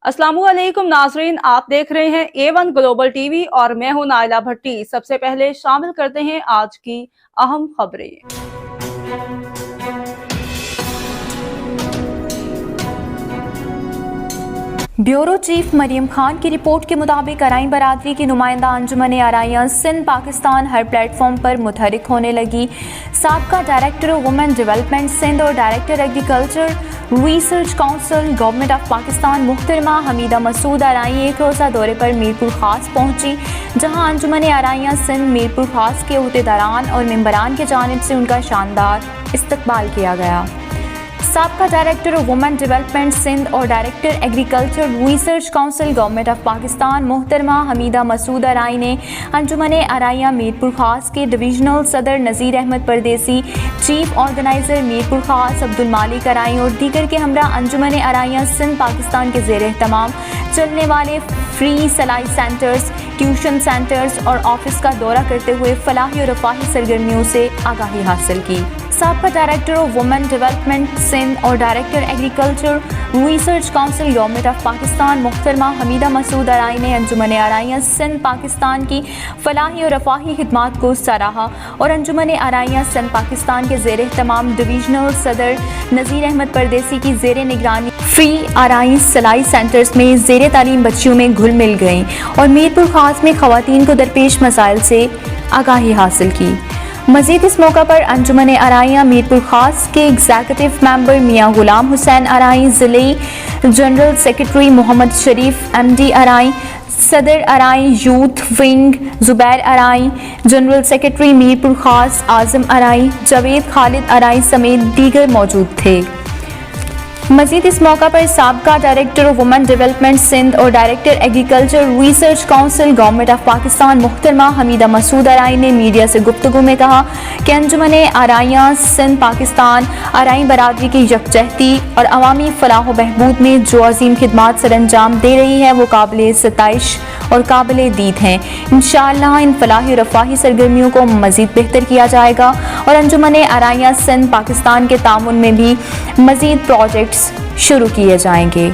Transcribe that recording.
अस्सलामु अलैकुम नाजरीन, आप देख रहे हैं A1 ग्लोबल टीवी और मैं हूं नाइला भट्टी। सबसे पहले शामिल करते हैं आज की अहम खबरें। ब्यूरो चीफ मरियम खान की रिपोर्ट के मुताबिक अराई बरादरी की नुमाइंदा अंजुमन आराइयां सिंध पाकिस्तान हर प्लेटफॉर्म पर मुतहरिक होने लगी। साबका director of women development Sindh और director agriculture research council government of Pakistan मुहतरमा हमीदा मसूद आराई एक रोज़ा दौरे पर मीरपुर खास पहुंची, जहां अंजुमन आराइयां सिंध मीरपुर खास के अहदेदारान और मेंबरान की जानिब से उनका शानदार इस्तकबाल किया गया। साबका director of women development Sindh और director agriculture research council government of Pakistan मुहतरमा हमीदा मसूद आराई ने अंजुमन आराइयां मीरपुर खास के डिविजनल सदर नज़ीर अहमद परदेसी, चीफ ऑर्गेनाइज़र मीरपुर खास अब्दुल मालिक आराई और दीगर के हमरा अंजुमन आराइयां सिंध पाकिस्तान के ज़ेर एहतमाम चलने वाले फ्री सलाई सेंटर्स, ट्यूशन सेंटर्स और ऑफिस का दौरा करते हुए फलाही और रफाही सरगर्मियों से आगाही हासिल की। साबका director of women development Sindh और director agriculture research council government of Pakistan मुहतरमा हमीदा मसूद आराई ने अंजुमन आराइयां सिंध पाकिस्तान की फलाही और रफाही खिदमात को सराहा और अंजुमन आराइयां सिंध पाकिस्तान के ज़ेर एहतमाम डिविजनल सदर नज़ीर अहमद परदेसी की ज़ेर निगरानी फ्री आराई सलाई सेंटर्स में ज़ेर तालीम बच्चियों में घुल मिल गईं और मीरपुर खास में ख़वातीन को दरपेश मसाइल से आगाही हासिल की। मज़ीद इस मौका पर अंजुमन आराइयां मीरपुर खास के एग्जीक्यूटिव मेंबर मियाँ गुलाम हुसैन आराई, ज़िले general secretary Mohammad Sharif MD Arain, सदर Arain youth wing Zubair Arain, general secretary Mirpur Khas Azam आराई, Javed Khalid आराई समेत दीगर मौजूद थे। मज़ीद इस मौका पर साबका director of women development Sindh और director agriculture research council government of Pakistan मुहतरमा हमीदा मसूद आराई ने मीडिया से गुफ्तगू में कहा कि अंजुमन आराइयां सिंध पाकिस्तान आराई बरादरी की यकजहती और अवामी फलाह व बहबूद में जो अजीम खिदमात सर अंजाम दे रही है वो काबिल सताइश और काबिल दीद हैं। इंशाअल्लाह इन फलाही और रफाही सरगर्मियों को मज़ीद बेहतर किया जाएगा और अंजुमन आराइयां सिंध पाकिस्तान के तामुन में भी मज़ीद प्रोजेक्ट्स शुरू किए जाएंगे।